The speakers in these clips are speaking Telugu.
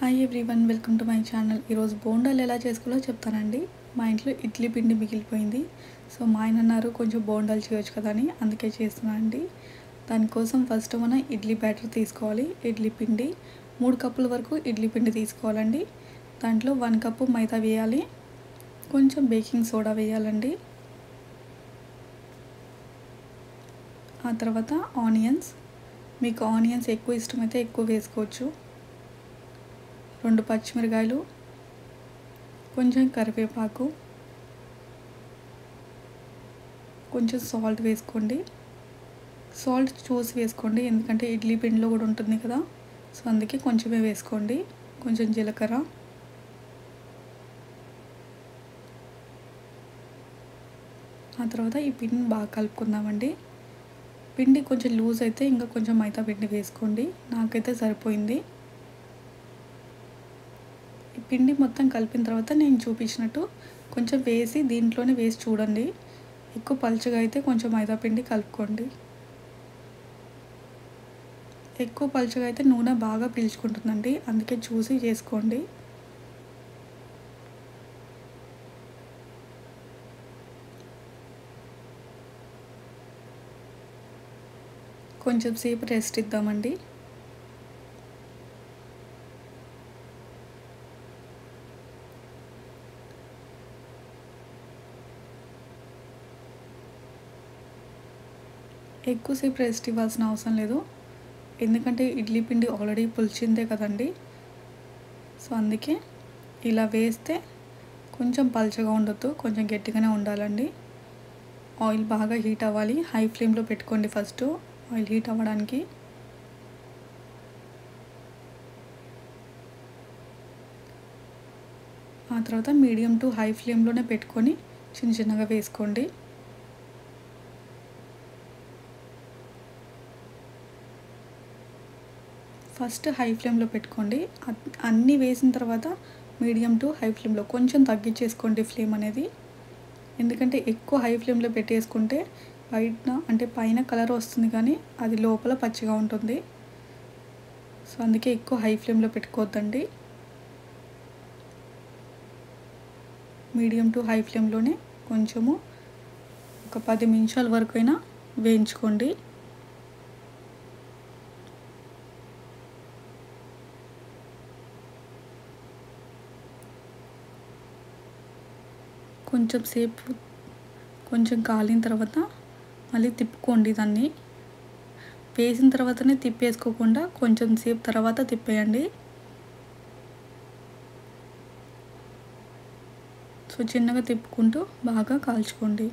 Hi everyone, welcome to my channel. ఈరోజు బోండాలు ఎలా చేసుకోవాలో చెప్తానండి. మా ఇంట్లో ఇడ్లీ పిండి మిగిలిపోయింది. సో మా ఆయన అన్నారు కొంచెం బోండాలు చేయొచ్చు కదా అని, అందుకే చేస్తున్నాను అండి. దానికోసం ఫస్ట్ మనం ఇడ్లీ బ్యాటర్ తీసుకోవాలి. ఇడ్లీ పిండి 3 కప్పుల వరకు ఇడ్లీ పిండి తీసుకోవాలండి. దాంట్లో 1 కప్పు మైదా వేయాలి, కొంచెం బేకింగ్ సోడా వేయాలండి. ఆ తర్వాత ఆనియన్స్, మీకు ఆనియన్స్ ఎక్కువ ఇష్టమైతే ఎక్కువ వేసుకోవచ్చు. 2 పచ్చిమిరకాయలు, కొంచెం కరివేపాకు, కొంచెం సాల్ట్ వేసుకోండి. సాల్ట్ చూసి వేసుకోండి, ఎందుకంటే ఇడ్లీ పిండిలో కూడా ఉంటుంది కదా, సో అందుకే కొంచెమే వేసుకోండి. కొంచెం జీలకర్ర, ఆ తర్వాత ఈ పిండిని బాగా కలుపుకుందామండి. పిండి కొంచెం లూజ్ అయితే ఇంకా కొంచెం మైదా పిండి వేసుకోండి. నాకైతే సరిపోయింది. ఈ పిండి మొత్తం కలిపిన తర్వాత నేను చూపించినట్టు కొంచెం వేసి దీంట్లోనే వేసి చూడండి. ఎక్కువ పలుచగా అయితే కొంచెం మైదా పిండి కలుపుకోండి. ఎక్కువ పలుచగా అయితే నూనె బాగా పీల్చుకుంటుందండి, అందుకే చూసి చేసుకోండి. కొంచెం సేపు రెస్ట్ ఇద్దామండి. ఎక్కువసేపు రెస్ట్ ఇవ్వాల్సిన అవసరం లేదు, ఎందుకంటే ఇడ్లీ పిండి ఆల్రెడీ పులిచిందే కదండి. సో అందుకే ఇలా వేస్తే కొంచెం పలుచగా ఉండొద్దు, కొంచెం గట్టిగానే ఉండాలండి. ఆయిల్ బాగా హీట్ అవ్వాలి. హై ఫ్లేమ్లో పెట్టుకోండి ఫస్ట్ ఆయిల్ హీట్ అవ్వడానికి. ఆ తర్వాత మీడియం టు హై ఫ్లేమ్లోనే పెట్టుకొని చిన్న చిన్నగా వేసుకోండి. ఫస్ట్ హై ఫ్లేమ్లో పెట్టుకోండి. అన్నీ వేసిన తర్వాత మీడియం టు హై ఫ్లేమ్లో కొంచెం తగ్గించేసుకోండి ఫ్లేమ్ అనేది, ఎందుకంటే ఎక్కువ హై ఫ్లేమ్లో పెట్టేసుకుంటే పైన కలర్ వస్తుంది కానీ అది లోపల పచ్చిగా ఉంటుంది. సో అందుకే ఎక్కువ హై ఫ్లేమ్లో పెట్టుకోవద్దండి. మీడియం టు హై ఫ్లేమ్లోనే కొంచెము ఒక 10 నిమిషాల వరకు అయినా వేయించుకోండి. కొంచెం సేపు కొంచెం కాలిన తర్వాత మళ్ళీ తిప్పుకోండి. దాన్ని వేసిన తర్వాతనే తిప్పేసుకోకుండా కొంచెం సేపు తర్వాత తిప్పేయండి. సో చిన్నగా తిప్పుకుంటూ బాగా కాల్చుకోండి.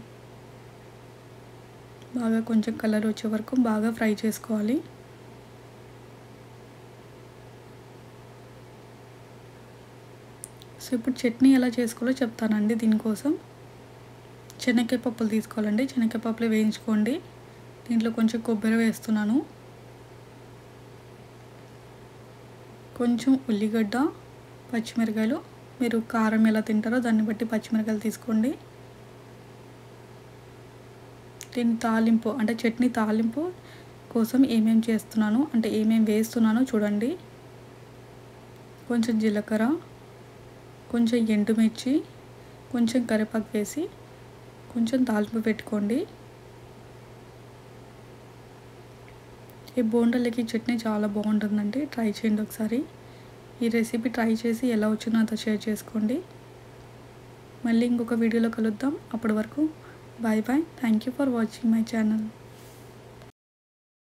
బాగా కొంచెం కలర్ వచ్చే వరకు బాగా ఫ్రై చేసుకోవాలి. సో ఇప్పుడు చట్నీ ఎలా చేసుకోవాలో చెప్తానండి. దీనికోసం శనగకాయ పప్పులు తీసుకోవాలండి. శనగకాయ పప్పులు వేయించుకోండి. దీంట్లో కొంచెం కొబ్బరి వేస్తున్నాను, కొంచెం ఉల్లిగడ్డ, పచ్చిమిరకాయలు, మీరు కారం ఎలా తింటారో దాన్ని బట్టి పచ్చిమిరకాయలు తీసుకోండి. దీని తాలింపు అంటే చట్నీ తాలింపు కోసం ఏమేమి చేస్తున్నాను అంటే ఏమేమి వేస్తున్నానో చూడండి. కొంచెం జీలకర్ర, కొంచెం ఎండుమిర్చి, కొంచెం కరివేపాకు వేసి కొంచెం తాలింపు పెట్టుకోండి. ఈ బోండాలకి చట్నీ చాలా బాగుంటుందండి, ట్రై చేయండి ఒకసారి. ఈ రెసిపీ ట్రై చేసి ఎలా వచ్చిందో అంత షేర్ చేసుకోండి. మళ్ళీ ఇంకొక వీడియోలో కలుద్దాం. అప్పటి వరకు bye bye. Thank you for watching my channel.